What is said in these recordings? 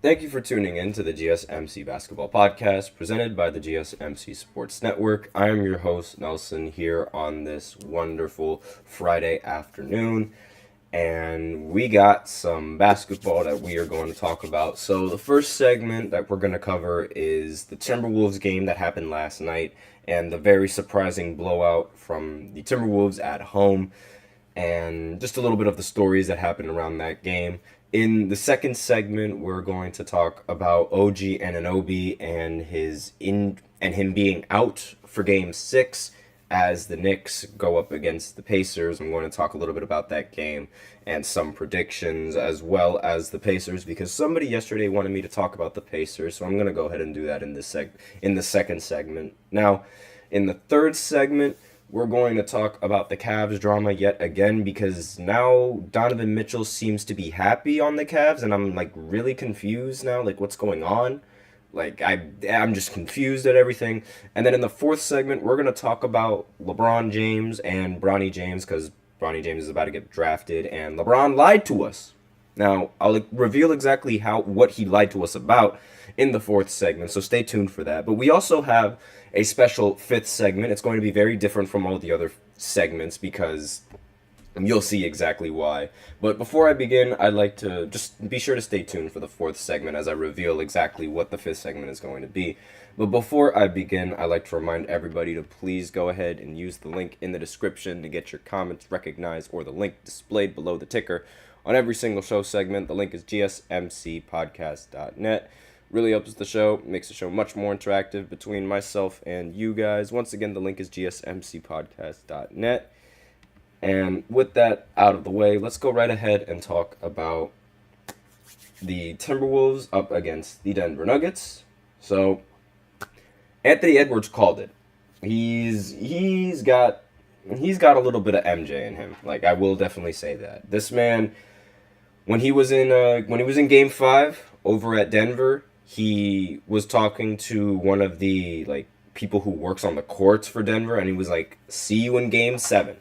Thank you for tuning in to the GSMC Basketball Podcast presented by the GSMC Sports Network. I am your host, Nelson, here on this wonderful Friday afternoon. And we got some basketball that we are going to talk about. So, the first segment that we're going to cover is the Timberwolves game that happened last night and the very surprising blowout from the Timberwolves at home, and just a little bit of the stories that happened around that game. In the second segment, we're going to talk about OG Anunoby and him being out for Game 6 as the Knicks go up against the Pacers. I'm going to talk a little bit about that game and some predictions as well as the Pacers, because somebody yesterday wanted me to talk about the Pacers, so I'm going to go ahead and do that in the second segment. Now, in the third segment, we're going to talk about the Cavs drama yet again, because now Donovan Mitchell seems to be happy on the Cavs, and I'm like really confused now, like what's going on? Like I'm just confused at everything. And then in the fourth segment, we're gonna talk about LeBron James and Bronny James, because Bronny James is about to get drafted, and LeBron lied to us. Now I'll reveal exactly what he lied to us about in the fourth segment, so stay tuned for that. But we also have a special fifth segment. It's going to be very different from all the other segments because you'll see exactly why. But before I begin, I'd like to just be sure to stay tuned for the fourth segment as I reveal exactly what the fifth segment is going to be. But before I begin, I'd like to remind everybody to please go ahead and use the link in the description to get your comments recognized, or the link displayed below the ticker on every single show segment. The link is GSMCPodcast.net. Really helps the show, makes the show much more interactive between myself and you guys. Once again, the link is GSMCPodcast.net. And with that out of the way, let's go right ahead and talk about the Timberwolves up against the Denver Nuggets. So, Anthony Edwards called it. He's got a little bit of MJ in him. Like, I will definitely say that. This man, when he was in Game 5 over at Denver, he was talking to one of the people who works on the courts for Denver, and he was like, "See you in Game 7."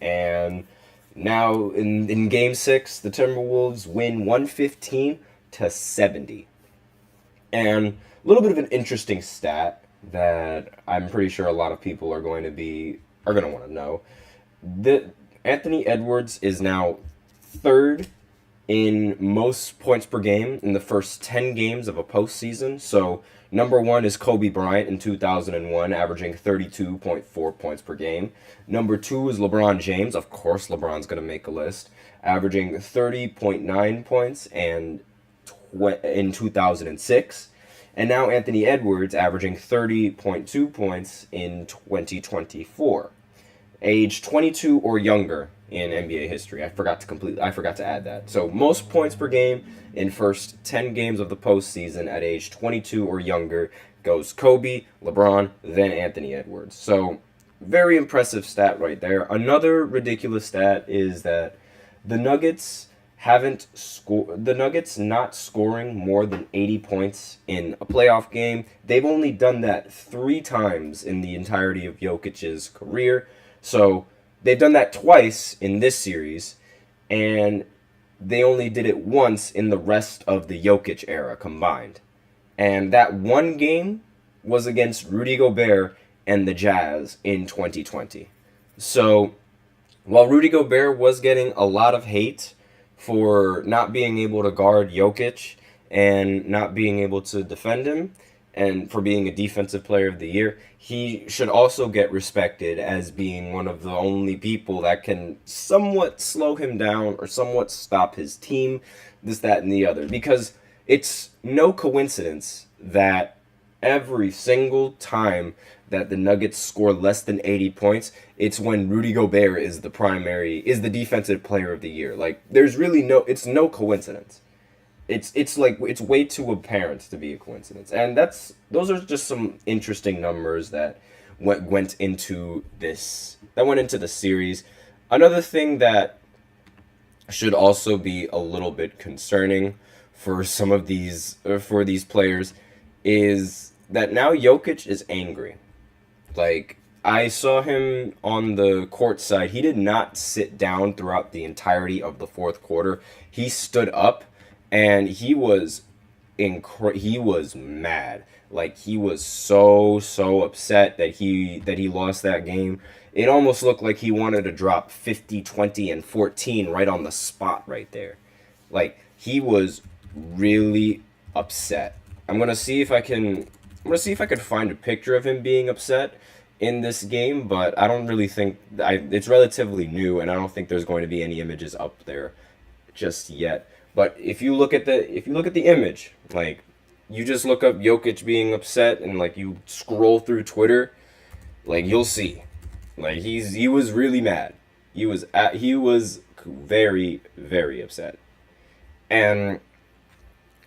And now in Game 6, the Timberwolves win 115-70. And a little bit of an interesting stat that I'm pretty sure a lot of people are going to want to know. That Anthony Edwards is now third in most points per game in the first 10 games of a postseason. So number one is Kobe Bryant in 2001, averaging 32.4 points per game. Number two is LeBron James. Of course, LeBron's going to make a list, averaging 30.9 points in 2006. And now Anthony Edwards averaging 30.2 points in 2024. Age 22 or younger in NBA history. I forgot to add that. So most points per game in first 10 games of the postseason at age 22 or younger goes Kobe, LeBron, then Anthony Edwards. So very impressive stat right there. Another ridiculous stat is that the Nuggets not scoring more than 80 points in a playoff game. They've only done that 3 times in the entirety of Jokic's career. So they've done that twice in this series, and they only did it once in the rest of the Jokic era combined. And that one game was against Rudy Gobert and the Jazz in 2020. So while Rudy Gobert was getting a lot of hate for not being able to guard Jokic and not being able to defend him, and for being a defensive player of the year, he should also get respected as being one of the only people that can somewhat slow him down or somewhat stop his team, this, that, and the other. Because it's no coincidence that every single time that the Nuggets score less than 80 points, it's when Rudy Gobert is the defensive player of the year. Like, it's no coincidence. It's way too apparent to be a coincidence. And those are just some interesting numbers that went into the series. Another thing that should also be a little bit concerning for these players is that now Jokic is angry. Like, I saw him on the court side. He did not sit down throughout the entirety of the fourth quarter. He stood up, and he was he was mad. Like, he was so upset that he lost that game. It almost looked like he wanted to drop 50, 20, and 14 right on the spot right there. Like, he was really upset. I'm gonna see if I can find a picture of him being upset in this game, but I don't really think it's relatively new, and I don't think there's going to be any images up there just yet. But if you look at the image, like, you just look up Jokic being upset, and like you scroll through Twitter, like, you'll see, like, he was really mad. He was very, very upset, and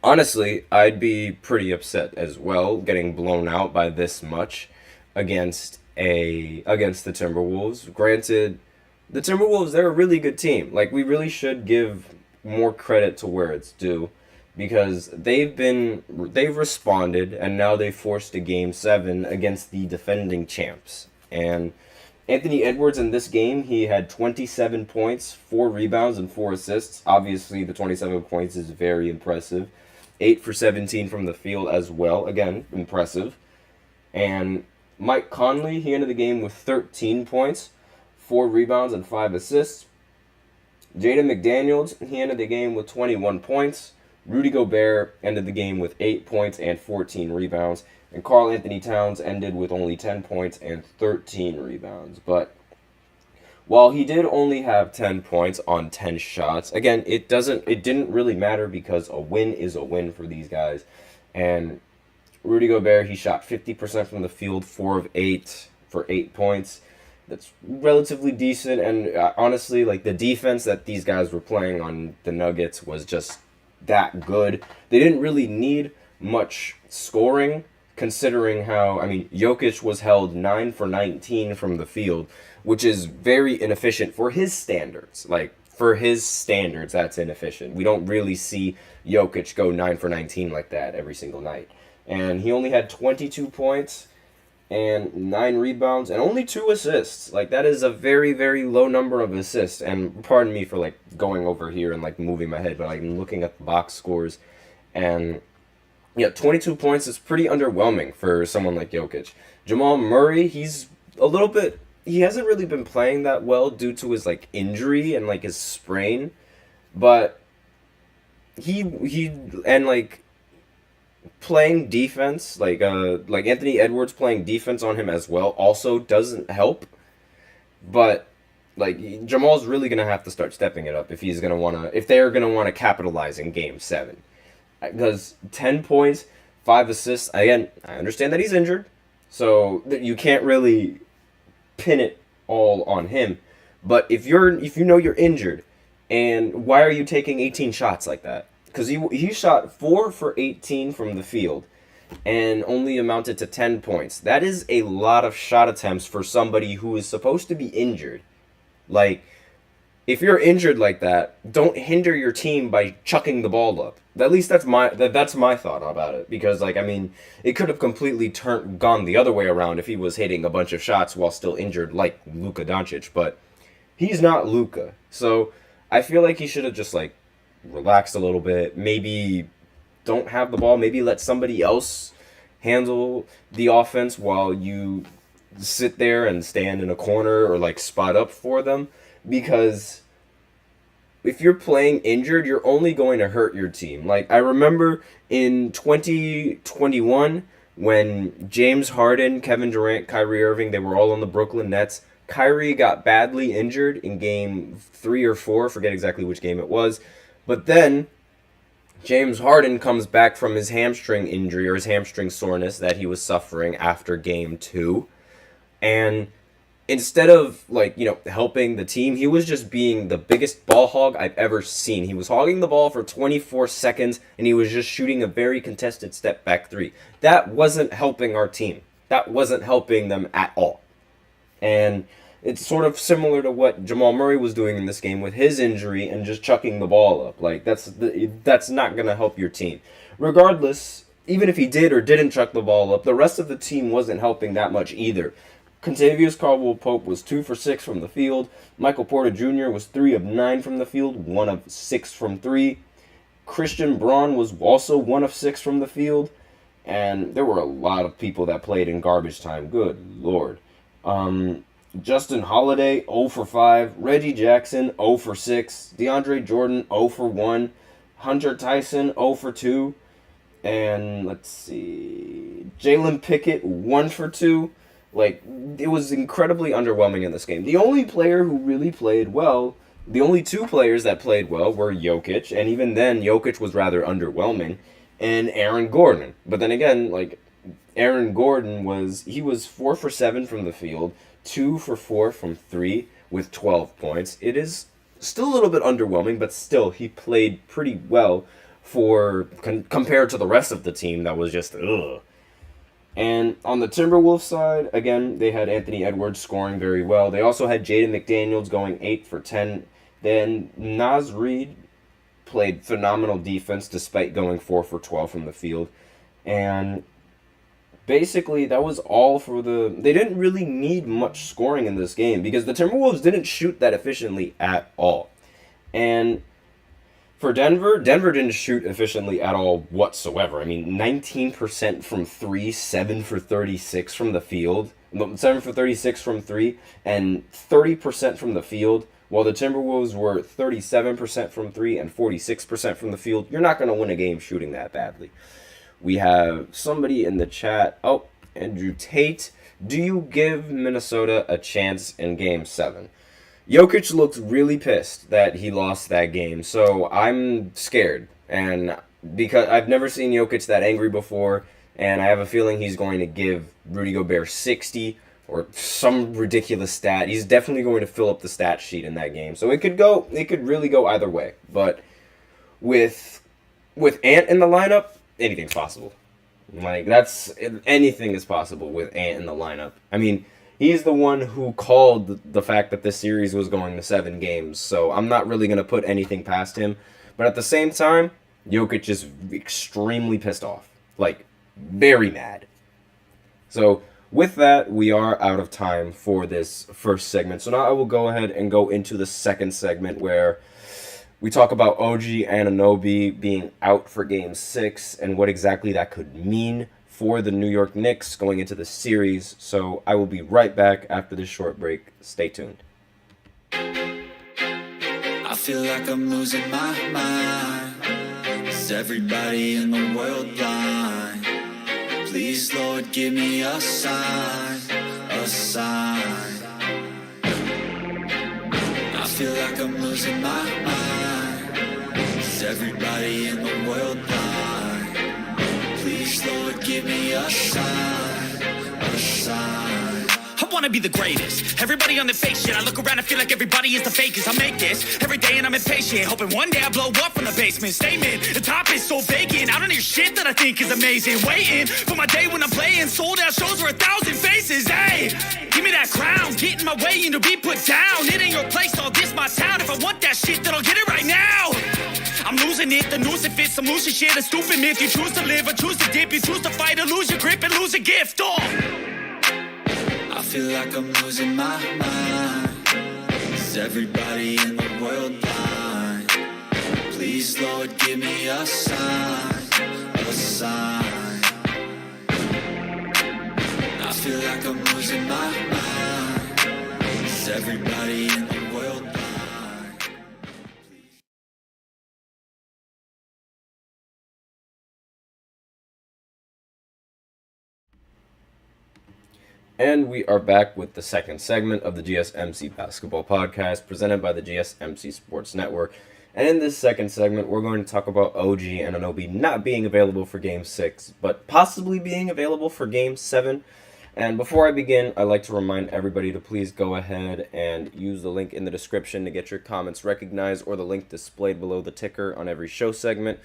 honestly, I'd be pretty upset as well, getting blown out by this much against the Timberwolves. Granted, the Timberwolves, they're a really good team. Like, we really should give more credit to where it's due, because they've responded, and now they forced a game 7 against the defending champs. And Anthony Edwards in this game, he had 27 points, 4 rebounds, and 4 assists. Obviously, the 27 points is very impressive. 8 for 17 from the field as well. Again, impressive. And Mike Conley, he ended the game with 13 points, 4 rebounds, and 5 assists. Jaden McDaniels, he ended the game with 21 points. Rudy Gobert ended the game with 8 points and 14 rebounds. And Karl Anthony Towns ended with only 10 points and 13 rebounds. But while he did only have 10 points on 10 shots, again, it didn't really matter, because a win is a win for these guys. And Rudy Gobert, he shot 50% from the field, 4 of 8 for 8 points. That's relatively decent, and honestly, like, the defense that these guys were playing on the Nuggets was just that good. They didn't really need much scoring, considering how, I mean, Jokic was held 9 for 19 from the field, which is very inefficient for his standards. Like, for his standards, that's inefficient. We don't really see Jokic go 9 for 19 like that every single night. And he only had 22 points and 9 rebounds and only 2 assists. Like, that is a very, very low number of assists. And pardon me for, like, going over here and, like, moving my head, but, like, I'm looking at the box scores, and yeah, 22 points is pretty underwhelming for someone like Jokic. Jamal Murray, he hasn't really been playing that well due to his, like, injury and, like, his sprain, but playing defense, like Anthony Edwards playing defense on him as well, also doesn't help. But, like, Jamal's really gonna have to start stepping it up if they're gonna wanna capitalize in Game 7, because 10 points, 5 assists. Again, I understand that he's injured, so you can't really pin it all on him. But if you know you're injured, and why are you taking 18 shots like that? Because he shot 4 for 18 from the field and only amounted to 10 points. That is a lot of shot attempts for somebody who is supposed to be injured. Like, if you're injured like that, don't hinder your team by chucking the ball up. At least that's my thought about it. Because, like, I mean, it could have completely gone the other way around if he was hitting a bunch of shots while still injured, like Luka Doncic. But he's not Luka. So I feel like he should have just, like, relaxed a little bit. Maybe don't have the ball. Maybe let somebody else handle the offense while you sit there and stand in a corner or, like, spot up for them. Because if you're playing injured, you're only going to hurt your team. Like, I remember in 2021 when James Harden, Kevin Durant, Kyrie Irving, they were all on the Brooklyn Nets. Kyrie got badly injured in game 3 or 4, forget exactly which game it was. But then James Harden comes back from his hamstring injury, or his hamstring soreness that he was suffering after game 2. And instead of, like, you know, helping the team, he was just being the biggest ball hog I've ever seen. He was hogging the ball for 24 seconds, and he was just shooting a very contested step back 3. That wasn't helping our team. That wasn't helping them at all. And it's sort of similar to what Jamal Murray was doing in this game with his injury and just chucking the ball up. Like, that's not going to help your team. Regardless, even if he did or didn't chuck the ball up, the rest of the team wasn't helping that much either. Contavious Caldwell-Pope was 2 for 6 from the field. Michael Porter Jr. was 3 of 9 from the field, 1 of 6 from 3. Christian Braun was also 1 of 6 from the field. And there were a lot of people that played in garbage time. Good Lord. Justin Holiday, 0 for 5. Reggie Jackson, 0 for 6. DeAndre Jordan, 0 for 1. Hunter Tyson, 0 for 2. And let's see, Jalen Pickett, 1 for 2. Like, it was incredibly underwhelming in this game. The only player who really played well, the only 2 players that played well were Jokic, and even then, Jokic was rather underwhelming, and Aaron Gordon. But then again, like, Aaron Gordon was 4 for 7 from the field, 2 for 4 from 3 with 12 points. It is still a little bit underwhelming, but still, he played pretty well for compared to the rest of the team that was just ugh. And on the Timberwolves side, again, they had Anthony Edwards scoring very well. They also had Jaden McDaniels going 8 for 10. Then Naz Reid played phenomenal defense despite going 4 for 12 from the field. And basically, that was all for the... They didn't really need much scoring in this game because the Timberwolves didn't shoot that efficiently at all. And for Denver didn't shoot efficiently at all whatsoever. I mean, 19% from 3, 7 for 36 from the field, 7 for 36 from 3, and 30% from the field, while the Timberwolves were 37% from 3 and 46% from the field. You're not going to win a game shooting that badly. We have somebody in the chat. Oh, Andrew Tate. Do you give Minnesota a chance in Game 7? Jokic looked really pissed that he lost that game, so I'm scared. And because I've never seen Jokic that angry before, and I have a feeling he's going to give Rudy Gobert 60 or some ridiculous stat. He's definitely going to fill up the stat sheet in that game. So it could really go either way. But with Ant in the lineup, anything's possible. Like, anything is possible with Ant in the lineup. I mean, he's the one who called the fact that this series was going to 7 games, so I'm not really going to put anything past him. But at the same time, Jokic is extremely pissed off. Like, very mad. So, with that, we are out of time for this first segment. So now I will go ahead and go into the second segment where we talk about OG Anunoby being out for Game 6 and what exactly that could mean for the New York Knicks going into the series. So I will be right back after this short break. Stay tuned. I feel like I'm losing my mind. Is everybody in the world blind? Please, Lord, give me a sign, a sign. I feel like I'm losing my mind. Is everybody in the world blind? Please, Lord, give me a sign, a sign. I wanna be the greatest. Everybody on the fake shit. I look around and feel like everybody is the fakest. I make this every day and I'm impatient, hoping one day I blow up from the basement. Statement, the top is so vacant. I don't hear shit that I think is amazing. Waiting for my day when I'm playing sold out shows for 1,000 faces. Hey, give me that crown, get in my way and to be put down. It ain't your place, all this my town. If I want that shit, then I'll get it right now. I'm losing it, the noose it fits. I'm losing shit, a stupid myth. You choose to live or choose to dip. You choose to fight or lose your grip and lose a gift. I feel like I'm losing my mind. Is everybody in the world blind? Please, Lord, give me a sign, a sign. I feel like I'm losing my mind. Is everybody in the world blind? And we are back with the second segment of the GSMC Basketball Podcast presented by the GSMC Sports Network. And in this second segment, we're going to talk about OG Anunoby not being available for Game 6, but possibly being available for Game 7. And before I begin, I'd like to remind everybody to please go ahead and use the link in the description to get your comments recognized or the link displayed below the ticker on every show segment.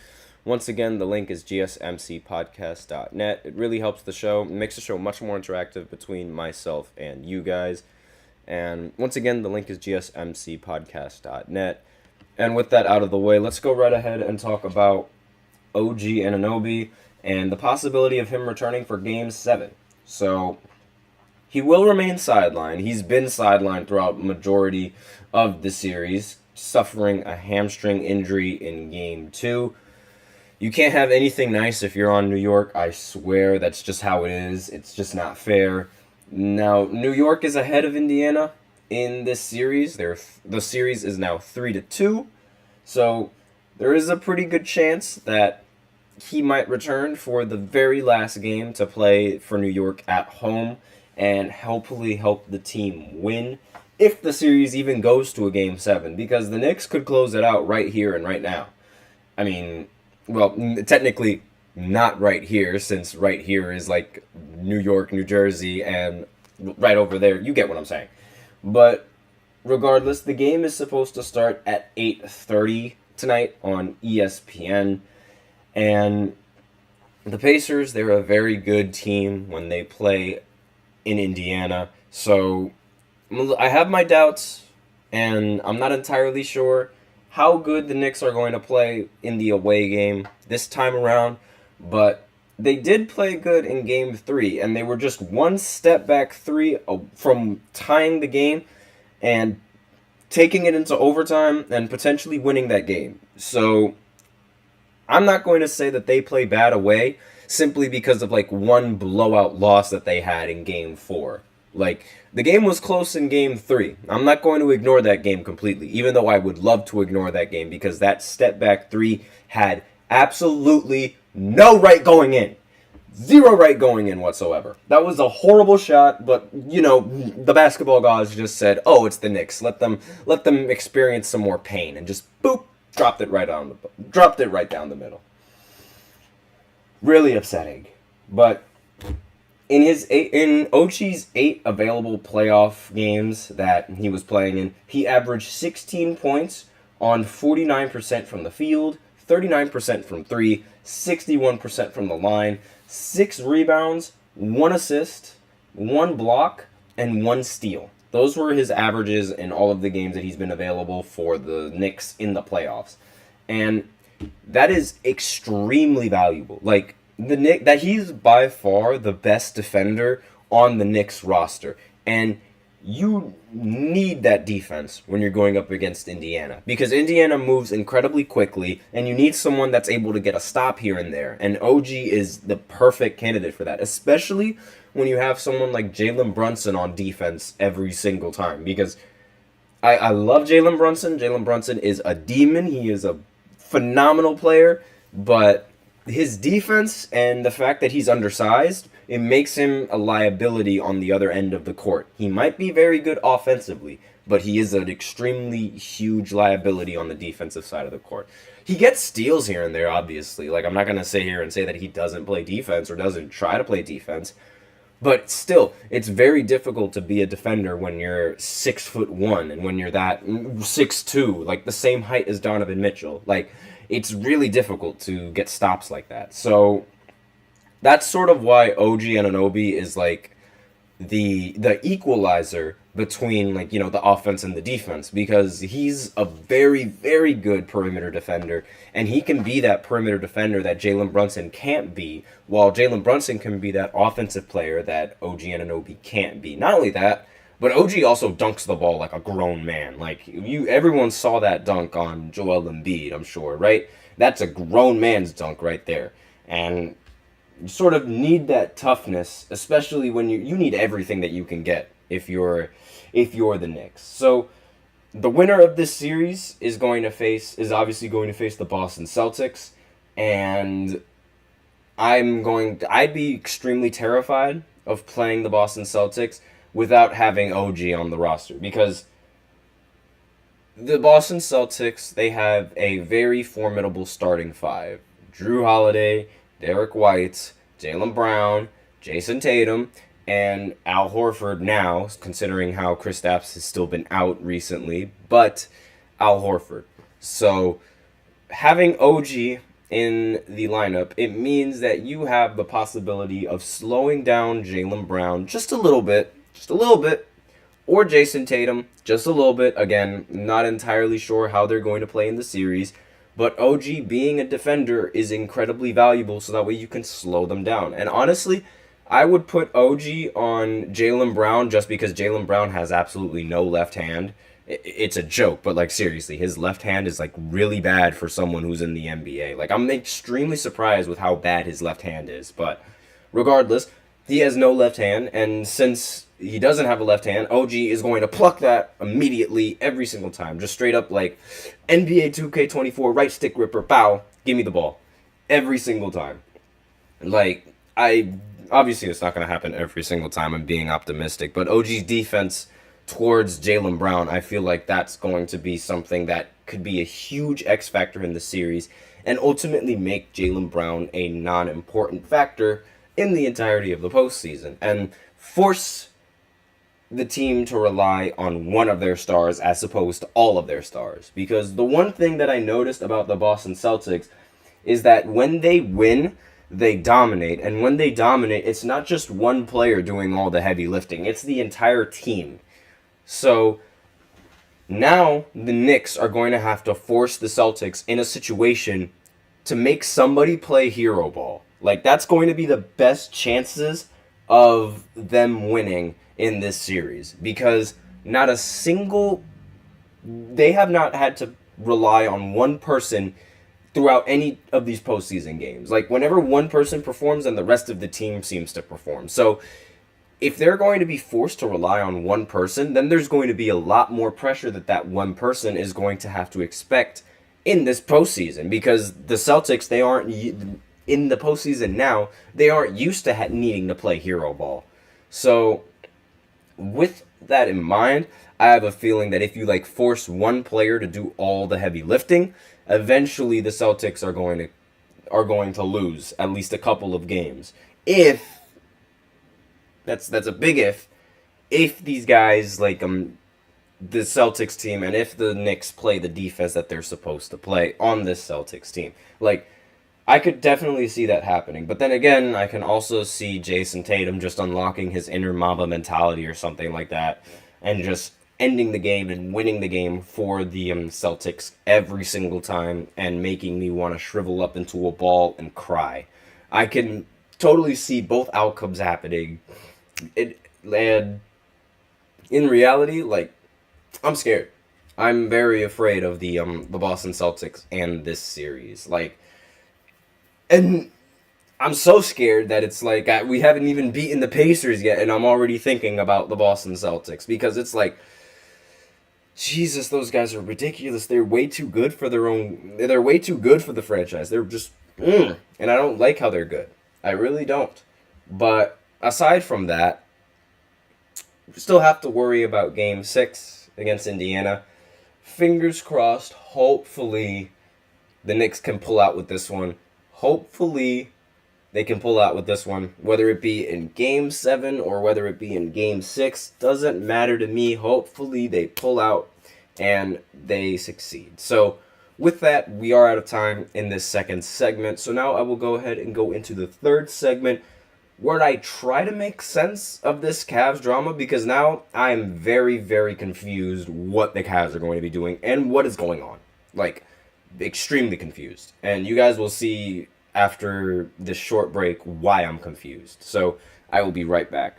Once again, the link is GSMCPodcast.net. It really helps the show. It makes the show much more interactive between myself and you guys. And once again, the link is GSMCPodcast.net. And with that out of the way, let's go right ahead and talk about OG Anunoby and the possibility of him returning for Game 7. So, he will remain sidelined. He's been sidelined throughout the majority of the series, suffering a hamstring injury in Game 2. You can't have anything nice if you're on New York. I swear that's just how it is. It's just not fair. Now, New York is ahead of Indiana in this series. The series is now 3-2. So there is a pretty good chance that he might return for the very last game to play for New York at home and hopefully help the team win if the series even goes to a Game 7, because the Knicks could close it out right here and right now. I mean, well, technically not right here, since right here is like New York, New Jersey, and right over there. You get what I'm saying. But regardless, the game is supposed to start at 8:30 tonight on ESPN. And the Pacers, they're a very good team when they play in Indiana. So I have my doubts, and I'm not entirely sure how good the Knicks are going to play in the away game this time around. But they did play good in Game 3, and they were just one step back three from tying the game and taking it into overtime and potentially winning that game. So I'm not going to say that they play bad away simply because of like one blowout loss that they had in Game 4. Like, the game was close in Game 3. I'm not going to ignore that game completely, even though I would love to ignore that game, because that step back three had absolutely no right going in. Zero right going in whatsoever. That was a horrible shot, but, you know, the basketball gods just said, oh, it's the Knicks. Let them experience some more pain, and just, boop, dropped it right down the middle. Really upsetting. But in OG's 8 available playoff games that he was playing in, he averaged 16 points on 49% from the field, 39% from 3, 61% from the line, 6 rebounds, 1 assist, 1 block, and 1 steal. Those were his averages in all of the games that he's been available for the Knicks in the playoffs. And that is extremely valuable. Like, that he's by far the best defender on the Knicks roster. And you need that defense when you're going up against Indiana, because Indiana moves incredibly quickly, and you need someone that's able to get a stop here and there. And OG is the perfect candidate for that, especially when you have someone like Jalen Brunson on defense every single time. Because I love Jalen Brunson. Jalen Brunson is a demon. He is a phenomenal player, but his defense and the fact that he's undersized, it makes him a liability on the other end of the court. He might be very good offensively, but he is an extremely huge liability on the defensive side of the court. He gets steals here and there, obviously. Like, I'm not going to sit here and say that he doesn't play defense or doesn't try to play defense, but still, it's very difficult to be a defender when you're 6'1" and when you're that 6'2", like the same height as Donovan Mitchell. Like, it's really difficult to get stops like that. So that's sort of why OG Anunoby is like the equalizer between, like, you know, the offense and the defense, because he's a very, very good perimeter defender, and he can be that perimeter defender that Jalen Brunson can't be, while Jalen Brunson can be that offensive player that OG Anunoby can't be. Not only that, but OG also dunks the ball like a grown man. Like, everyone saw that dunk on Joel Embiid, I'm sure, right? That's a grown man's dunk right there. And you sort of need that toughness, especially when you need everything that you can get if you're the Knicks. So the winner of this series is obviously going to face the Boston Celtics, and I'd be extremely terrified of playing the Boston Celtics without having OG on the roster, because the Boston Celtics, they have a very formidable starting five. Drew Holiday, Derek White, Jaylen Brown, Jason Tatum, and Al Horford now, considering how Kristaps has still been out recently, but Al Horford. So having OG in the lineup, it means that you have the possibility of slowing down Jaylen Brown just a little bit, or Jason Tatum just a little bit. Again, not entirely sure how they're going to play in the series, but OG being a defender is incredibly valuable, so that way you can slow them down. And honestly, I would put OG on Jaylen Brown just because Jaylen Brown has absolutely no left hand. it's a joke, but like seriously, his left hand is like really bad for someone who's in the NBA. Like I'm extremely surprised with how bad his left hand is, but regardless, he has no left hand, and since he doesn't have a left hand, OG is going to pluck that immediately every single time. Just straight up like NBA 2K24 right stick ripper, pow, give me the ball. Every single time. Like, obviously it's not going to happen every single time, I'm being optimistic, but OG's defense towards Jaylen Brown, I feel like that's going to be something that could be a huge X factor in the series and ultimately make Jaylen Brown a non-important factor in the entirety of the postseason and force the team to rely on one of their stars as opposed to all of their stars. Because the one thing that I noticed about the Boston Celtics is that when they win, they dominate. And when they dominate, it's not just one player doing all the heavy lifting. It's the entire team. So now the Knicks are going to have to force the Celtics in a situation to make somebody play hero ball. Like, that's going to be the best chances of them winning in this series. Because not a single... They have not had to rely on one person throughout any of these postseason games. Like, whenever one person performs, then the rest of the team seems to perform. So, if they're going to be forced to rely on one person, then there's going to be a lot more pressure that one person is going to have to expect in this postseason. Because the Celtics, they aren't... In the postseason now, they aren't used to needing to play hero ball. So, with that in mind, I have a feeling that if you, like, force one player to do all the heavy lifting, eventually the Celtics are going to lose at least a couple of games. If that's a big if these guys like the Celtics team and if the Knicks play the defense that they're supposed to play on this Celtics team. Like, I could definitely see that happening. But then again, I can also see Jason Tatum just unlocking his inner Mamba mentality or something like that and just ending the game and winning the game for the Celtics every single time and making me want to shrivel up into a ball and cry. I can totally see both outcomes happening. And in reality, like, I'm scared. I'm very afraid of the Boston Celtics and this series. Like, and I'm so scared that it's like we haven't even beaten the Pacers yet, and I'm already thinking about the Boston Celtics because it's like, Jesus, those guys are ridiculous. They're way too good for they're way too good for the franchise. They're just, and I don't like how they're good. I really don't. But aside from that, we still have to worry about Game 6 against Indiana. Fingers crossed, hopefully the Knicks can pull out with this one. Hopefully they can pull out with this one. Whether it be in Game 7 or whether it be in Game 6, doesn't matter to me. Hopefully they pull out and they succeed. So with that, we are out of time in this second segment. So now I will go ahead and go into the third segment where I try to make sense of this Cavs drama, because now I am very, very confused what the Cavs are going to be doing and what is going on. Like, extremely confused. And you guys will see after this short break why I'm confused. So I will be right back.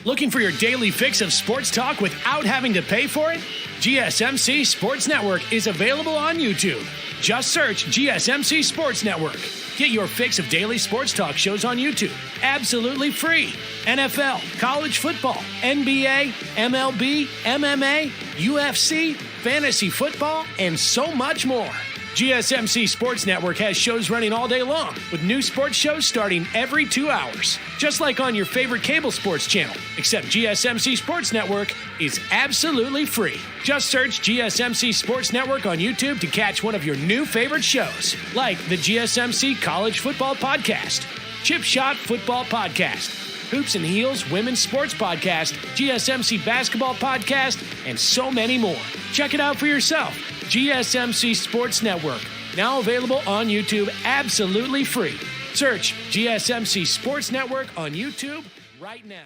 Looking for your daily fix of sports talk without having to pay for it? GSMC Sports Network is available on YouTube. Just search GSMC Sports Network. Get your fix of daily sports talk shows on YouTube, absolutely free. NFL, college football, NBA, MLB, MMA, UFC, fantasy football, and so much more. GSMC Sports Network has shows running all day long, with new sports shows starting every 2 hours. Just like on your favorite cable sports channel, except GSMC Sports Network is absolutely free. Just search GSMC Sports Network on YouTube to catch one of your new favorite shows, like the GSMC College Football Podcast, Chip Shot Football Podcast, Hoops and Heels Women's Sports Podcast, GSMC Basketball Podcast, and so many more. Check it out for yourself. GSMC Sports Network, now available on YouTube absolutely free. Search GSMC Sports Network on YouTube right now.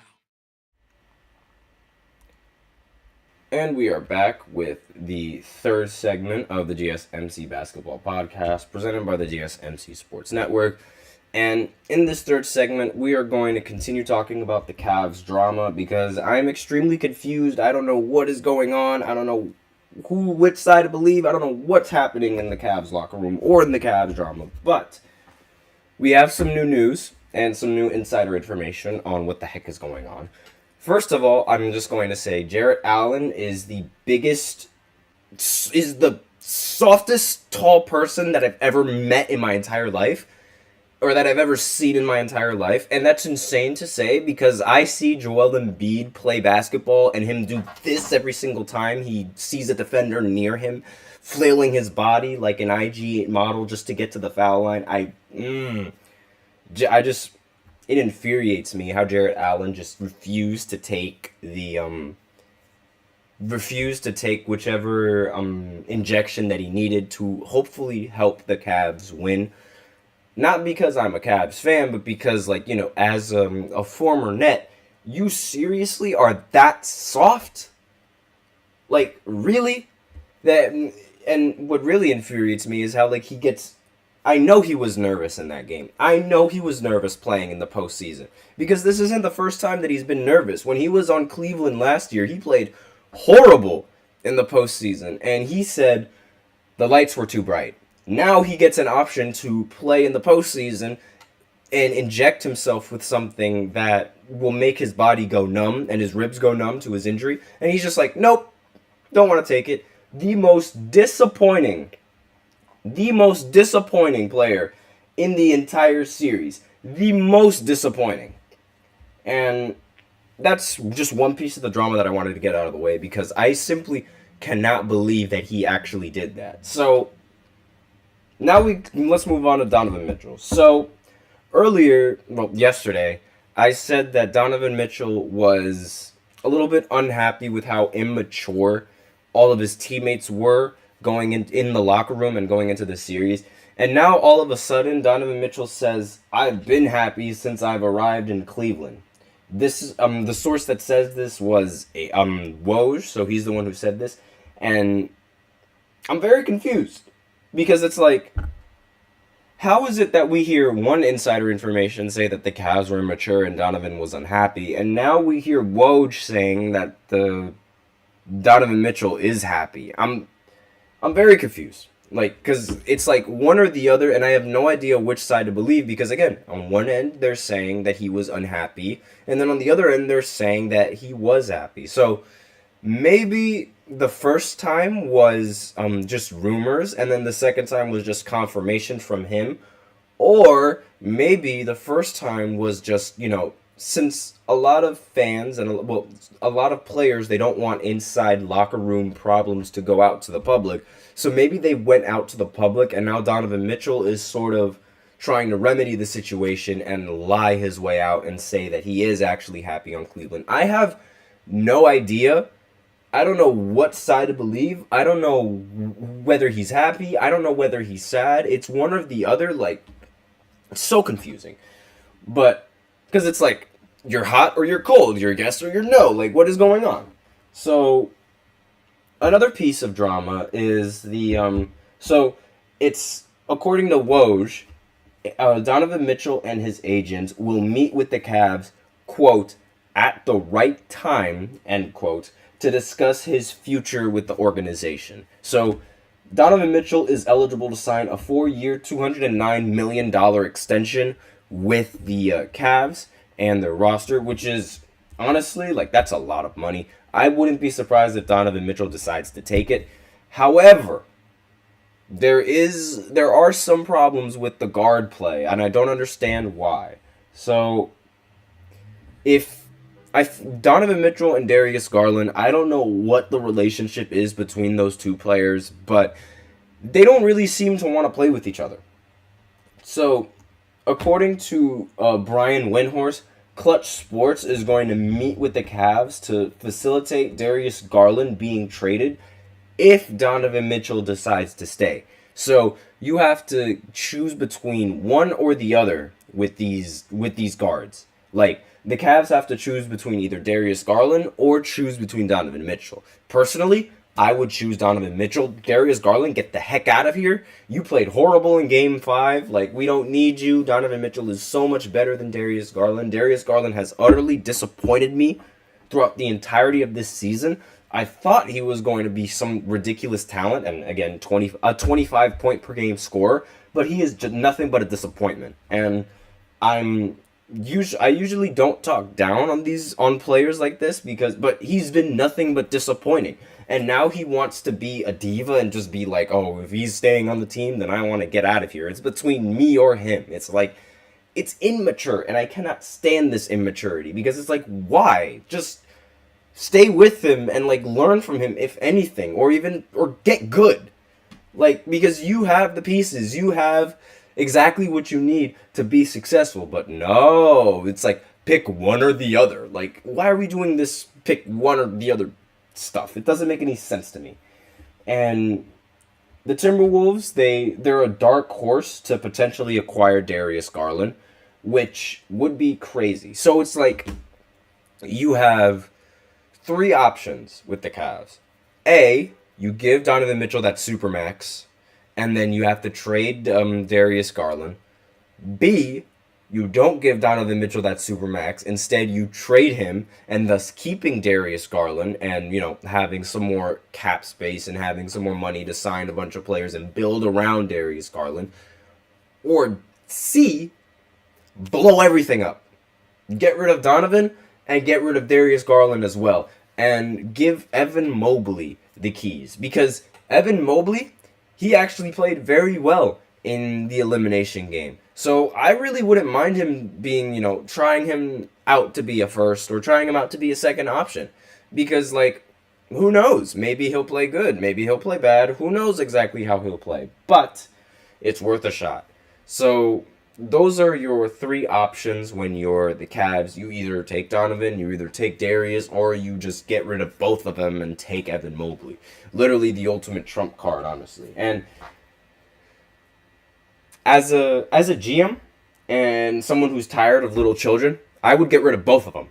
And we are back with the third segment of the GSMC Basketball Podcast, presented by the GSMC Sports Network. And in this third segment, we are going to continue talking about the Cavs drama because I'm extremely confused. I don't know what is going on. I don't know which side to believe. I don't know what's happening in the Cavs locker room or in the Cavs drama. But we have some new news and some new insider information on what the heck is going on. First of all, I'm just going to say Jarrett Allen is the softest tall person that I've ever met in my entire life, or that I've ever seen in my entire life. And that's insane to say because I see Joel Embiid play basketball and him do this every single time he sees a defender near him, flailing his body like an IG model just to get to the foul line. It infuriates me how Jarrett Allen just refused to take whichever injection that he needed to hopefully help the Cavs win. Not because I'm a Cavs fan, but because, as a former Net, you seriously are that soft? Like, really? And what really infuriates me is how, I know he was nervous in that game. I know he was nervous playing in the postseason. Because this isn't the first time that he's been nervous. When he was on Cleveland last year, he played horrible in the postseason. And he said the lights were too bright. Now he gets an option to play in the postseason and inject himself with something that will make his body go numb and his ribs go numb to his injury. And he's just like, nope, don't want to take it. The most disappointing player in the entire series. The most disappointing. And that's just one piece of the drama that I wanted to get out of the way because I simply cannot believe that he actually did that. So now let's move on to Donovan Mitchell. So yesterday, I said that Donovan Mitchell was a little bit unhappy with how immature all of his teammates were going in the locker room and going into the series. And now all of a sudden, Donovan Mitchell says, I've been happy since I've arrived in Cleveland. This is the source that says this was Woj, so he's the one who said this. And I'm very confused. Because it's like, how is it that we hear one insider information say that the Cavs were immature and Donovan was unhappy, and now we hear Woj saying that the Donovan Mitchell is happy? I'm very confused. Because it's like one or the other, and I have no idea which side to believe, because again, on one end, they're saying that he was unhappy, and then on the other end, they're saying that he was happy. So, maybe the first time was just rumors, and then the second time was just confirmation from him. Or maybe the first time was just, since a lot of fans and a lot of players, they don't want inside locker room problems to go out to the public. So maybe they went out to the public, and now Donovan Mitchell is sort of trying to remedy the situation and lie his way out and say that he is actually happy on Cleveland. I have no idea. I don't know what side to believe. I don't know whether he's happy. I don't know whether he's sad. It's one or the other. It's so confusing. But, because it's like, you're hot or you're cold. You're yes or you're no. What is going on? So, another piece of drama is it's, according to Woj, Donovan Mitchell and his agents will meet with the Cavs, quote, at the right time, end quote, to discuss his future with the organization. So, Donovan Mitchell is eligible to sign a 4-year, $209 million extension with the Cavs and their roster, which is, honestly, that's a lot of money. I wouldn't be surprised if Donovan Mitchell decides to take it. However, there are some problems with the guard play, and I don't understand why. So, Donovan Mitchell and Darius Garland, I don't know what the relationship is between those two players, but they don't really seem to want to play with each other. So, according to Brian Windhorst, Clutch Sports is going to meet with the Cavs to facilitate Darius Garland being traded if Donovan Mitchell decides to stay. So, you have to choose between one or the other with these guards. The Cavs have to choose between either Darius Garland or choose between Donovan Mitchell. Personally, I would choose Donovan Mitchell. Darius Garland, get the heck out of here. You played horrible in Game 5. Like, we don't need you. Donovan Mitchell is so much better than Darius Garland. Darius Garland has utterly disappointed me throughout the entirety of this season. I thought he was going to be some ridiculous talent, and again, a 25 point per game scorer, but he is just nothing but a disappointment. And I usually don't talk down on players like this but he's been nothing but disappointing. And now he wants to be a diva and just be like, oh, if he's staying on the team, then I want to get out of here. It's between me or him. It's like, it's immature, and I cannot stand this immaturity, because it's like, why? Just stay with him and like learn from him, if anything, or get good. Like, because you have the pieces, you have exactly what you need to be successful. But no, it's like, pick one or the other. Like, why are we doing this pick one or the other stuff? It doesn't make any sense to me. And the Timberwolves, they're a dark horse to potentially acquire Darius Garland, which would be crazy. So it's like, you have 3 options with the Cavs. A, you give Donovan Mitchell that supermax, and then you have to trade Darius Garland. B, you don't give Donovan Mitchell that supermax. Instead, you trade him, and thus keeping Darius Garland and, having some more cap space and having some more money to sign a bunch of players and build around Darius Garland. Or C, blow everything up. Get rid of Donovan and get rid of Darius Garland as well. And give Evan Mobley the keys. Because Evan Mobley, he actually played very well in the elimination game. So I really wouldn't mind him being, trying him out to be a first or trying him out to be a second option. Because, like, who knows? Maybe he'll play good. Maybe he'll play bad. Who knows exactly how he'll play? But it's worth a shot. So those are your 3 options when you're the Cavs. You either take Donovan, you either take Darius, or you just get rid of both of them and take Evan Mobley. Literally the ultimate trump card, honestly. And as a GM and someone who's tired of little children, I would get rid of both of them.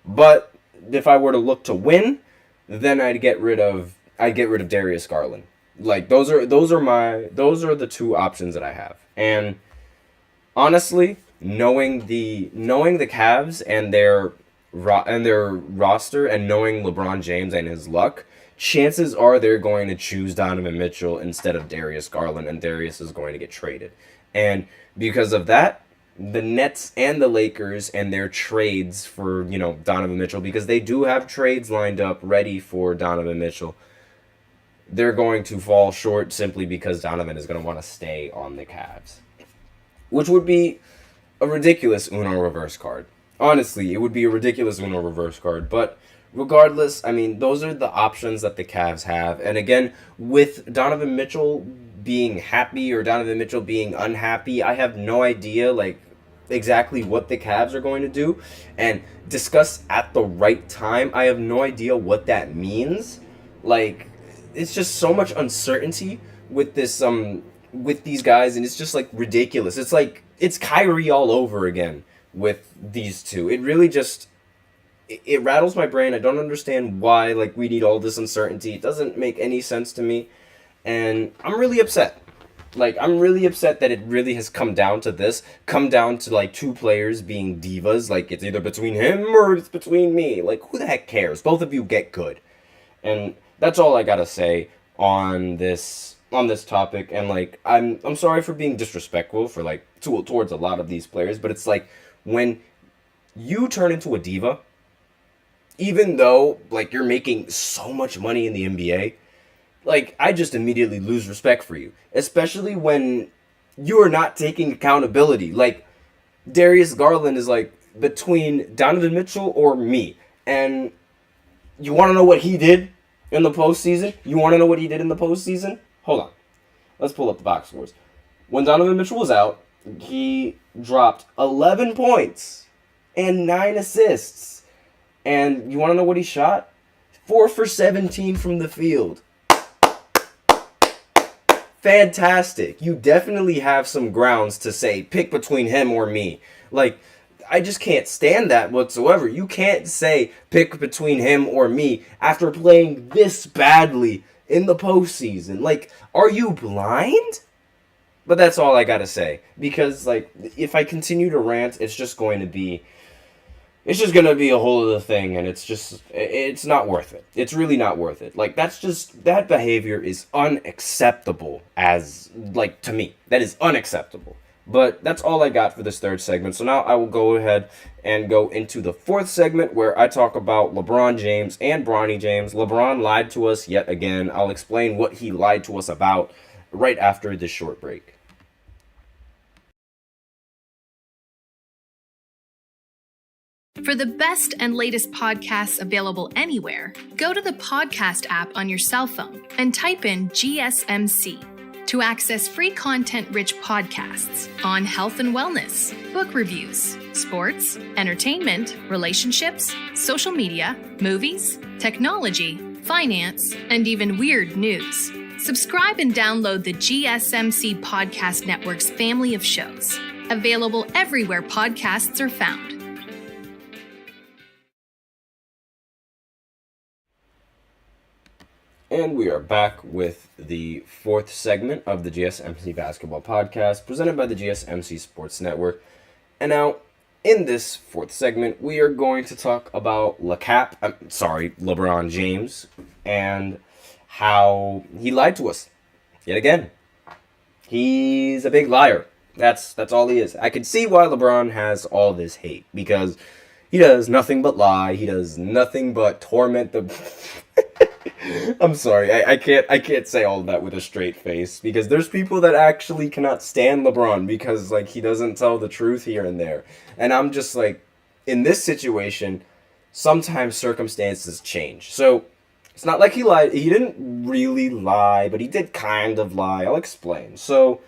But if I were to look to win, then I'd get rid of Darius Garland. Like, those are the 2 options that I have. And honestly, knowing the Cavs and their roster, and knowing LeBron James and his luck, chances are they're going to choose Donovan Mitchell instead of Darius Garland, and Darius is going to get traded. And because of that, the Nets and the Lakers and their trades for, Donovan Mitchell, because they do have trades lined up ready for Donovan Mitchell, they're going to fall short simply because Donovan is going to want to stay on the Cavs. Which would be a ridiculous Uno reverse card. Honestly, it would be a ridiculous Uno reverse card. But regardless, I mean, those are the options that the Cavs have. And again, with Donovan Mitchell being happy or Donovan Mitchell being unhappy, I have no idea, like, exactly what the Cavs are going to do. And discuss at the right time, I have no idea what that means. Like, it's just so much uncertainty with this, with these guys, and it's just, like, ridiculous. It's like, it's Kyrie all over again with these two. It really just, it rattles my brain. I don't understand why, like, we need all this uncertainty. It doesn't make any sense to me, and I'm really upset. Like, I'm really upset that it really has come down to like, 2 players being divas. Like, it's either between him or it's between me. Like, who the heck cares? Both of you get good. And that's all I gotta say on this topic. And, like, I'm sorry for being disrespectful for, like, towards a lot of these players, but it's like, when you turn into a diva, even though, like, you're making so much money in the NBA, like, I just immediately lose respect for you, especially when you are not taking accountability. Like, Darius Garland is, like, between Donovan Mitchell or me, and you want to know what he did in the postseason? Hold on. Let's pull up the box scores. When Donovan Mitchell was out, he dropped 11 points and 9 assists. And you want to know what he shot? 4 for 17 from the field. Fantastic. You definitely have some grounds to say, pick between him or me. Like, I just can't stand that whatsoever. You can't say pick between him or me after playing this badly in the postseason. Like, are you blind? But that's all I gotta say. Because, like, if I continue to rant, it's just going to be a whole other thing, and it's not worth it. It's really not worth it. Like, that behavior is unacceptable to me. That is unacceptable. But that's all I got for this third segment. So now I will go ahead and go into the fourth segment where I talk about LeBron James and Bronny James. LeBron lied to us yet again. I'll explain what he lied to us about right after this short break. For the best and latest podcasts available anywhere, go to the podcast app on your cell phone and type in GSMC to access free content-rich podcasts on health and wellness, book reviews, sports, entertainment, relationships, social media, movies, technology, finance, and even weird news. Subscribe and download the GSMC Podcast Network's family of shows, available everywhere podcasts are found. And we are back with the fourth segment of the GSMC Basketball Podcast, presented by the GSMC Sports Network. And now, in this fourth segment, we are going to talk about LeBron James, and how he lied to us yet again. He's a big liar. That's all he is. I can see why LeBron has all this hate, because he does nothing but lie. He does nothing but torment the... I'm sorry, I can't say all of that with a straight face, because there's people that actually cannot stand LeBron because, like, he doesn't tell the truth here and there. And I'm just like, in this situation, sometimes circumstances change. So, it's not like he lied. He didn't really lie, but he did kind of lie. I'll explain. So,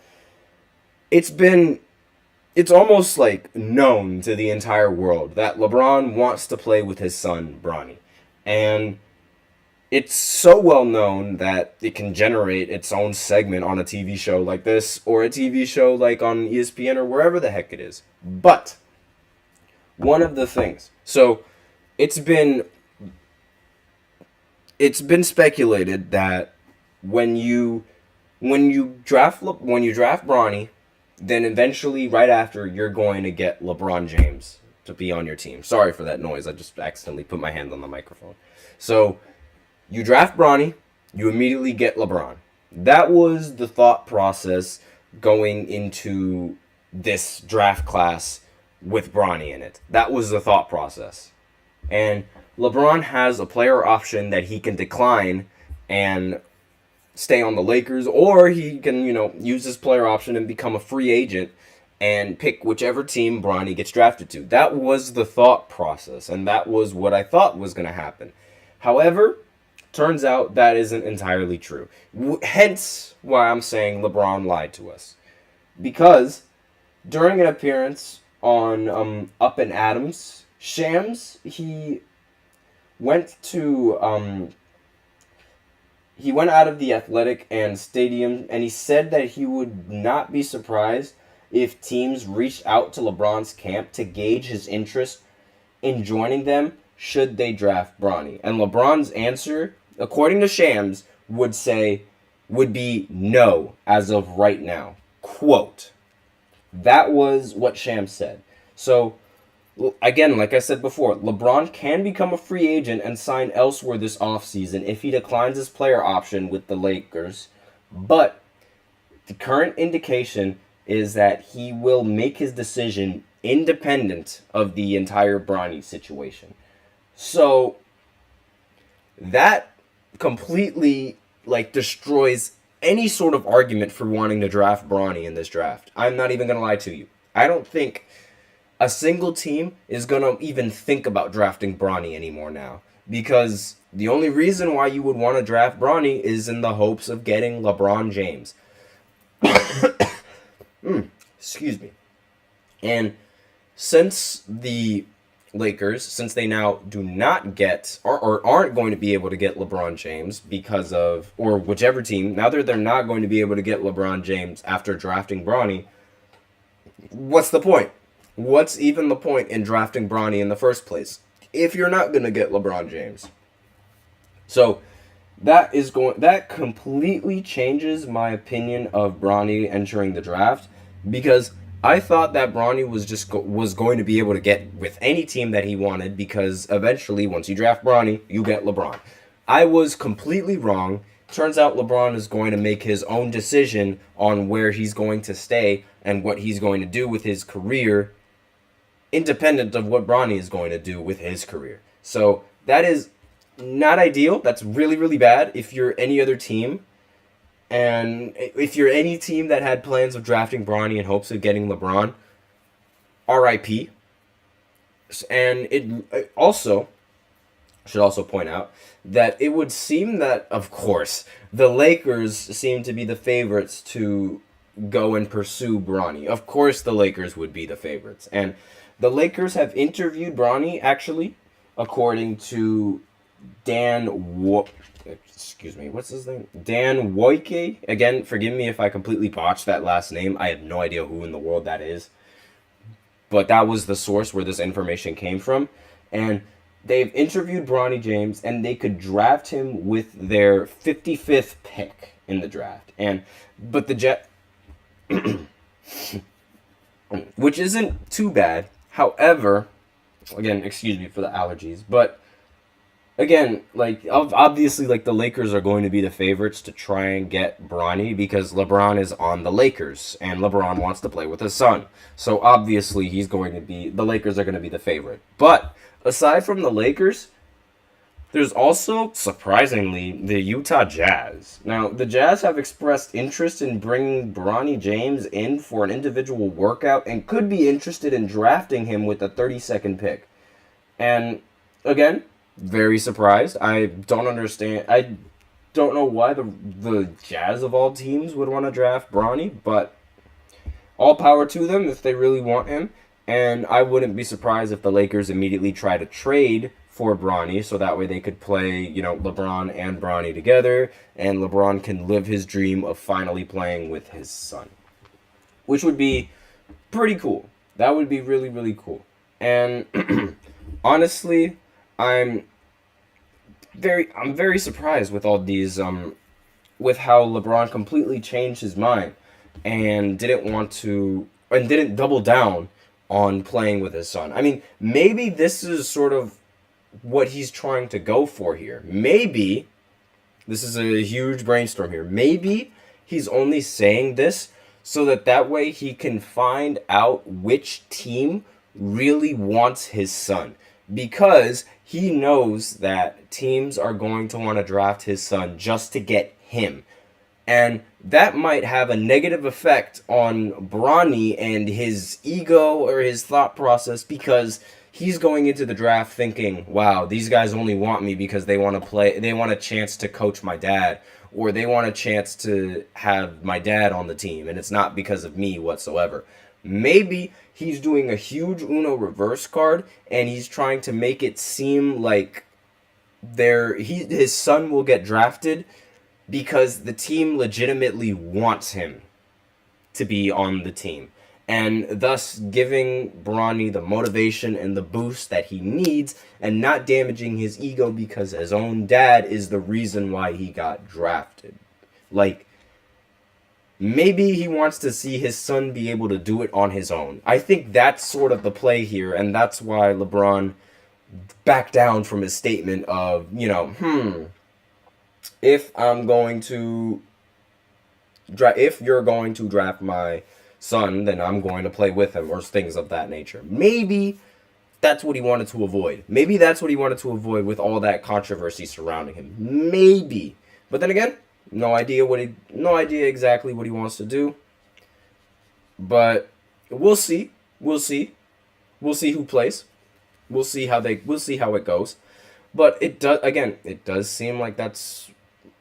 it's almost like known to the entire world that LeBron wants to play with his son, Bronny. And it's so well known that it can generate its own segment on a TV show like this, or a TV show like on ESPN, or wherever the heck it is. But one of the things, so it's been speculated that when you draft Bronny, then eventually right after you're going to get LeBron James to be on your team. Sorry for that noise. I just accidentally put my hand on the microphone. So you draft Bronny, you immediately get LeBron. That was the thought process going into this draft class with Bronny in it. That was the thought process. And LeBron has a player option that he can decline and stay on the Lakers, or he can, use his player option and become a free agent and pick whichever team Bronny gets drafted to. That was the thought process, and that was what I thought was going to happen. However, turns out that isn't entirely true. Hence why I'm saying LeBron lied to us. Because during an appearance on Up and Adams, Shams, he went out of the Athletic and Stadium, and he said that he would not be surprised if teams reached out to LeBron's camp to gauge his interest in joining them should they draft Bronny. And LeBron's answer, according to Shams, would be no as of right now. Quote. That was what Shams said. So, again, like I said before, LeBron can become a free agent and sign elsewhere this offseason if he declines his player option with the Lakers. But the current indication is that he will make his decision independent of the entire Bronny situation. So that completely destroys any sort of argument for wanting to draft Bronny in this draft. I'm not even going to lie to you. I don't think a single team is going to even think about drafting Bronny anymore now. Because the only reason why you would want to draft Bronny is in the hopes of getting LeBron James. Excuse me. And since the Lakers, since they now do not get or aren't going to be able to get LeBron James because of, or whichever team, now that they're not going to be able to get LeBron James after drafting Bronny, what's the point? what's even the point in drafting Bronny in the first place if you're not going to get LeBron James? So that completely changes my opinion of Bronny entering the draft, because I thought that Bronny was going to be able to get with any team that he wanted, because eventually once you draft Bronny, you get LeBron. I was completely wrong. Turns out LeBron is going to make his own decision on where he's going to stay and what he's going to do with his career, independent of what Bronny is going to do with his career. So that is not ideal. That's really, really bad if you're any other team. And if you're any team that had plans of drafting Bronny in hopes of getting LeBron, RIP. And it also should also point out that it would seem that, of course, the Lakers seem to be the favorites to go and pursue Bronny. Of course the Lakers would be the favorites. And the Lakers have interviewed Bronny, actually, according to Dan Woike. Again, forgive me if I completely botched that last name. I have no idea who in the world that is. But that was the source where this information came from. And they've interviewed Bronny James, and they could draft him with their 55th pick in the draft. But the Jets, which isn't too bad. However, again, excuse me for the allergies, but again, like, obviously, like, the Lakers are going to be the favorites to try and get Bronny because LeBron is on the Lakers, and LeBron wants to play with his son. So obviously, the Lakers are going to be the favorite. But aside from the Lakers, there's also, surprisingly, the Utah Jazz. Now, the Jazz have expressed interest in bringing Bronny James in for an individual workout and could be interested in drafting him with the 32nd pick. And, again, very surprised. I don't understand. I don't know why the Jazz of all teams would want to draft Bronny, but all power to them if they really want him. And I wouldn't be surprised if the Lakers immediately try to trade for Bronny, so that way they could play, LeBron and Bronny together, and LeBron can live his dream of finally playing with his son, which would be pretty cool. That would be really, really cool. And honestly, I'm very surprised with all these, with how LeBron completely changed his mind and didn't double down on playing with his son. I mean, maybe this is sort of what he's trying to go for here. Maybe, this is a huge brainstorm here, maybe he's only saying this so that way he can find out which team really wants his son. Because he knows that teams are going to want to draft his son just to get him. And that might have a negative effect on Bronny and his ego or his thought process, because he's going into the draft thinking, wow, these guys only want me because they want a chance to coach my dad, or they want a chance to have my dad on the team, and it's not because of me whatsoever. Maybe he's doing a huge Uno reverse card, and he's trying to make it seem like his son will get drafted because the team legitimately wants him to be on the team, and thus giving Bronny the motivation and the boost that he needs, and not damaging his ego because his own dad is the reason why he got drafted. Like, maybe he wants to see his son be able to do it on his own. I think that's sort of the play here, and that's why LeBron backed down from his statement of, if you're going to draft my son, then I'm going to play with him, or things of that nature. Maybe that's what he wanted to avoid. Maybe that's what he wanted to avoid with all that controversy surrounding him. Maybe. But then again, no idea exactly what he wants to do. But we'll see. We'll see who plays. We'll see how it goes. But it does seem like that's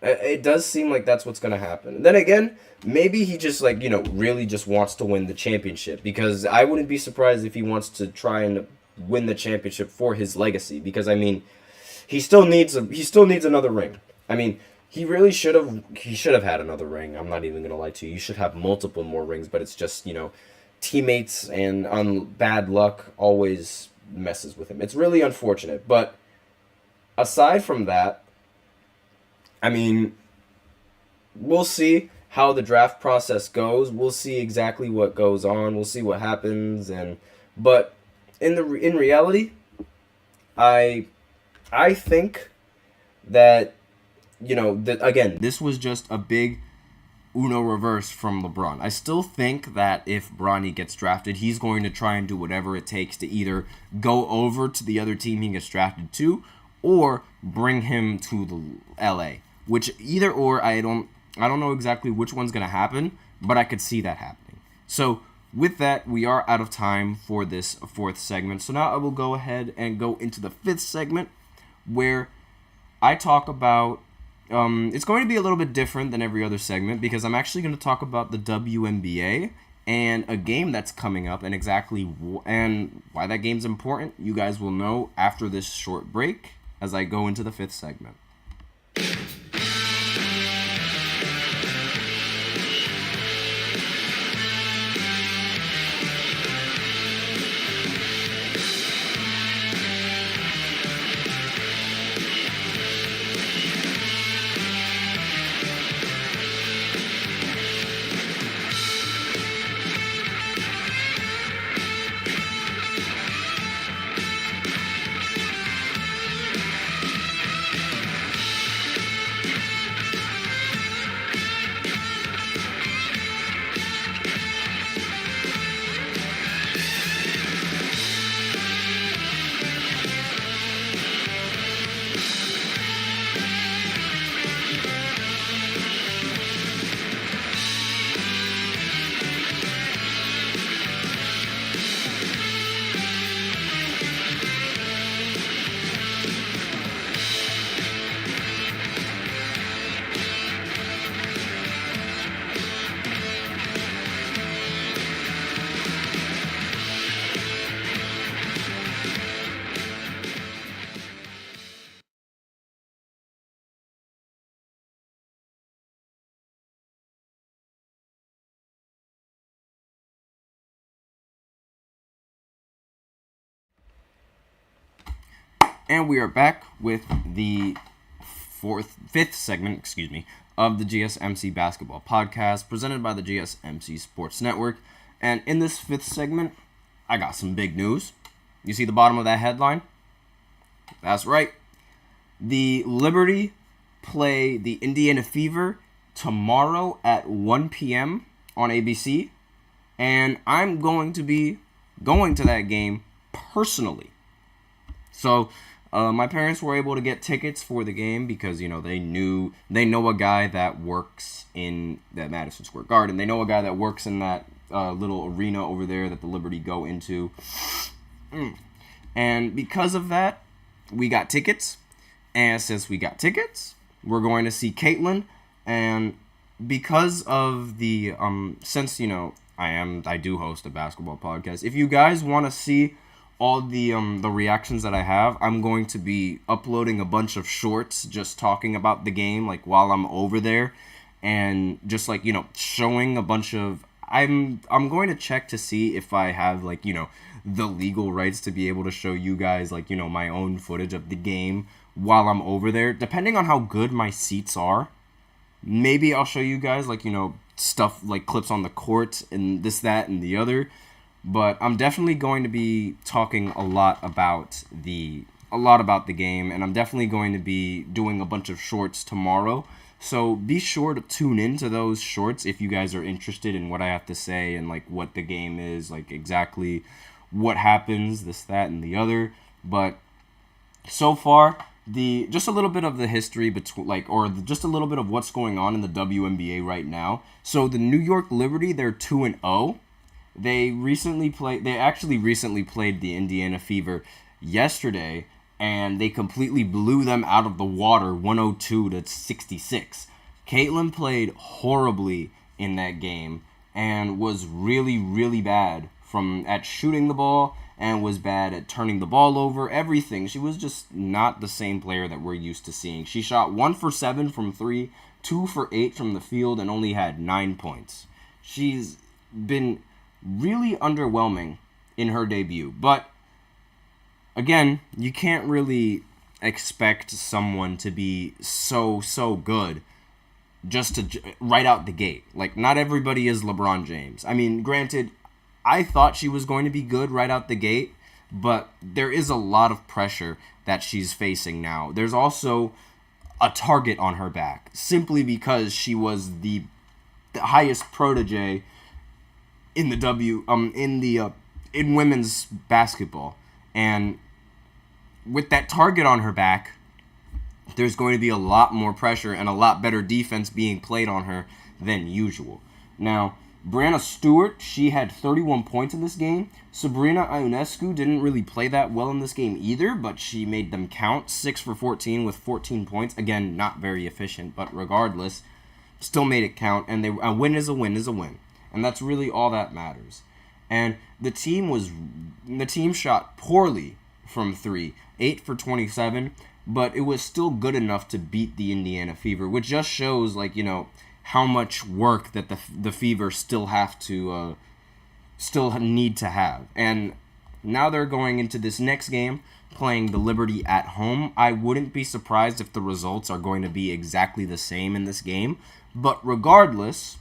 what's going to happen. And then again, maybe he just really just wants to win the championship, because I wouldn't be surprised if he wants to try and win the championship for his legacy, because I mean, he still needs another ring. I mean, he should have had another ring. I'm not even going to lie to you. You should have multiple more rings, but it's just, teammates and bad luck always messes with him. It's really unfortunate. But aside from that, I mean, we'll see how the draft process goes. We'll see exactly what goes on. We'll see what happens. But in reality, I think that, again, this was just a big Uno reverse from LeBron. I still think that if Bronny gets drafted, he's going to try and do whatever it takes to either go over to the other team he gets drafted to, or bring him to the LA. Which either or, I don't know exactly which one's going to happen, but I could see that happening. So with that, we are out of time for this fourth segment. So now I will go ahead and go into the fifth segment, where I talk about, it's going to be a little bit different than every other segment, because I'm actually going to talk about the WNBA and a game that's coming up, and exactly and why that game's important. You guys will know after this short break as I go into the fifth segment. And we are back with the fifth segment, of the GSMC Basketball Podcast, presented by the GSMC Sports Network. And in this fifth segment, I got some big news. You see the bottom of that headline? That's right. The Liberty play the Indiana Fever tomorrow at 1 p.m. on ABC. And I'm going to be going to that game personally. So my parents were able to get tickets for the game because, they know a guy that works in that Madison Square Garden. They know a guy that works in that little arena over there that the Liberty go into. And because of that, we got tickets. And since we got tickets, we're going to see Caitlin. And because of the, I do host a basketball podcast. If you guys want to see all the reactions that I have, I'm going to be uploading a bunch of shorts just talking about the game, like, while I'm over there, and just, like, showing a bunch of, I'm going to check to see if I have, like, the legal rights to be able to show you guys, like, my own footage of the game while I'm over there. Depending on how good my seats are, maybe I'll show you guys, like, stuff, like, clips on the court and this, that, and the other. But I'm definitely going to be talking a lot about the game, and I'm definitely going to be doing a bunch of shorts tomorrow. So be sure to tune into those shorts if you guys are interested in what I have to say and, like, what the game is, like, exactly what happens, this, that, and the other. But so far, just a little bit of the history just a little bit of what's going on in the WNBA right now. So the New York Liberty, they're 2-0. They actually recently played the Indiana Fever yesterday, and they completely blew them out of the water, 102-66. Caitlin played horribly in that game and was really, really bad at shooting the ball, and was bad at turning the ball over, everything. She was just not the same player that we're used to seeing. She shot 1 for 7 from 3, 2 for 8 from the field, and only had 9 points. She's been really underwhelming in her debut. But again, you can't really expect someone to be so good just to right out the gate. Like, not everybody is LeBron James. I mean, granted, I thought she was going to be good right out the gate, but there is a lot of pressure that she's facing now. There's also a target on her back simply because she was the highest protege in the in women's basketball. And with that target on her back, there's going to be a lot more pressure and a lot better defense being played on her than usual. Now, Brianna Stewart, she had 31 points in this game. Sabrina Ionescu didn't really play that well in this game either, but she made them count. 6 for 14 with 14 points. Again, not very efficient, but regardless, still made it count. And a win is a win is a win. And that's really all that matters. And the team shot poorly from 3, 8 for 27, but it was still good enough to beat the Indiana Fever, which just shows, like, you know, how much work that the Fever still need to have. And now they're going into this next game playing the Liberty at home. I wouldn't be surprised if the results are going to be exactly the same in this game, but regardless,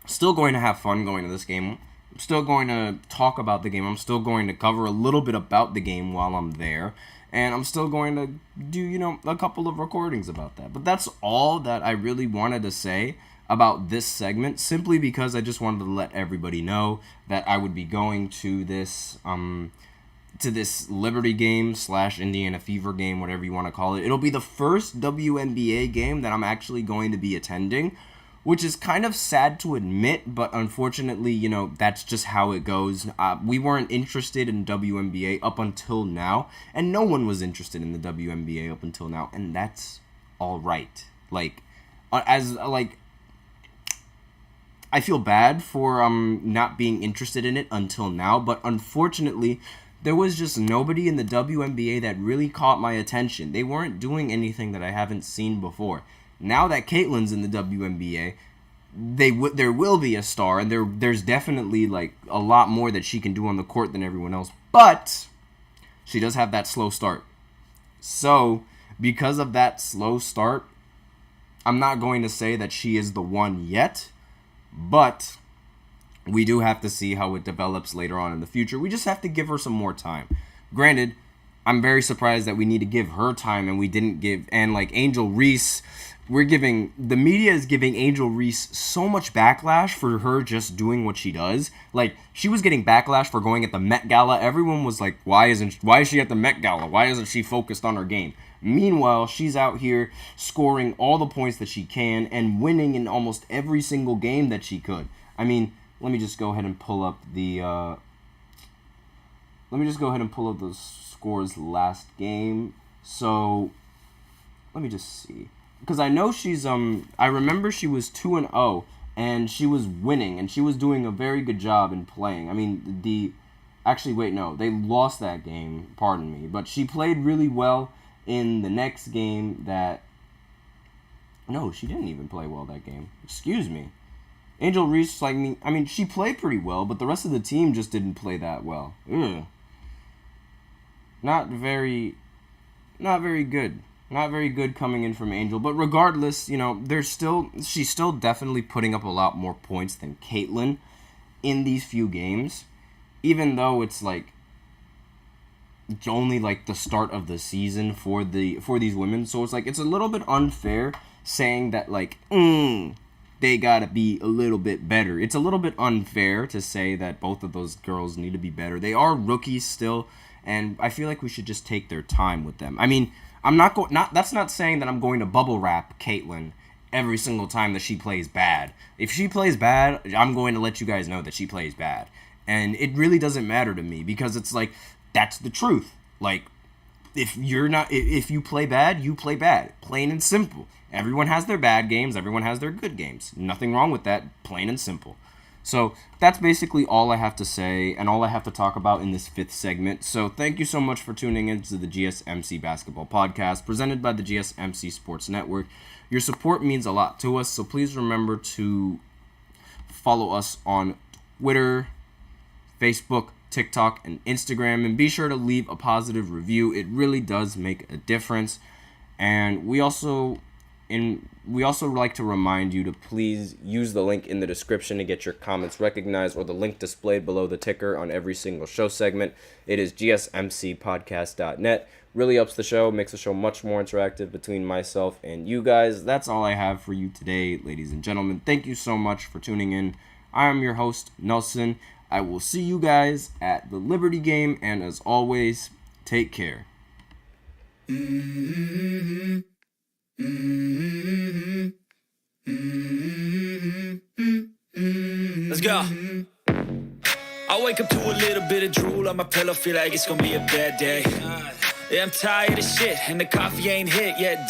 still going to have fun going to this game. I'm still going to talk about the game. I'm still going to cover a little bit about the game while I'm there. And I'm still going to do, you know, a couple of recordings about that. But that's all that I really wanted to say about this segment, simply because I just wanted to let everybody know that I would be going to this Liberty game / Indiana Fever game, whatever you want to call it. It'll be the first WNBA game that I'm actually going to be attending, which is kind of sad to admit, but unfortunately, you know, that's just how it goes. We weren't interested in WNBA up until now, and no one was interested in the WNBA up until now, and that's all right. Like, I feel bad for not being interested in it until now, but unfortunately, there was just nobody in the WNBA that really caught my attention. They weren't doing anything that I haven't seen before. Now that Caitlin's in the WNBA, there will be a star, and there's definitely, like, a lot more that she can do on the court than everyone else. But she does have that slow start. So, because of that slow start, I'm not going to say that she is the one yet, but we do have to see how it develops later on in the future. We just have to give her some more time. Granted, I'm very surprised that we need to give her time and we didn't give, and like Angel Reese, the media is giving Angel Reese so much backlash for her just doing what she does. Like, she was getting backlash for going at the Met Gala. Everyone was like, why is she at the Met Gala? Why isn't she focused on her game? Meanwhile, she's out here scoring all the points that she can and winning in almost every single game that she could. I mean, let me just go ahead and pull up the scores last game. So, let me just see. Because I know she's, I remember she was 2-0, and she was winning, and she was doing a very good job in playing. I mean, they lost that game, pardon me, but she played really well in the next game no, she didn't even play well that game. Excuse me. Angel Reese, she played pretty well, but the rest of the team just didn't play that well. Ugh. Not very good. Not very good coming in from Angel, but regardless, you know, she's still definitely putting up a lot more points than Caitlin in these few games, even though it's only like the start of the season for these women. So it's like, it's a little bit unfair saying that they gotta be a little bit better. It's a little bit unfair to say that both of those girls need to be better. They are rookies still, and I feel like we should just take their time with them. I mean, that's not saying that I'm going to bubble wrap Caitlin every single time that she plays bad. If she plays bad, I'm going to let you guys know that she plays bad. And it really doesn't matter to me, because it's like, that's the truth. Like, if you play bad, you play bad. Plain and simple. Everyone has their bad games, everyone has their good games. Nothing wrong with that, plain and simple. So that's basically all I have to say and all I have to talk about in this fifth segment. So thank you so much for tuning into the GSMC Basketball Podcast presented by the GSMC Sports Network. Your support means a lot to us, so please remember to follow us on Twitter, Facebook, TikTok, and Instagram. And be sure to leave a positive review. It really does make a difference. And we also like to remind you to please use the link in the description to get your comments recognized, or the link displayed below the ticker on every single show segment. It is GSMCPodcast.net. Really ups the show, makes the show much more interactive between myself and you guys. That's all I have for you today, ladies and gentlemen. Thank you so much for tuning in. I am your host, Nelson. I will see you guys at the Liberty game, and as always, take care. Let's go. I wake up to a little bit of drool on my pillow, feel like it's gonna be a bad day. Yeah, I'm tired of shit, and the coffee ain't hit yet.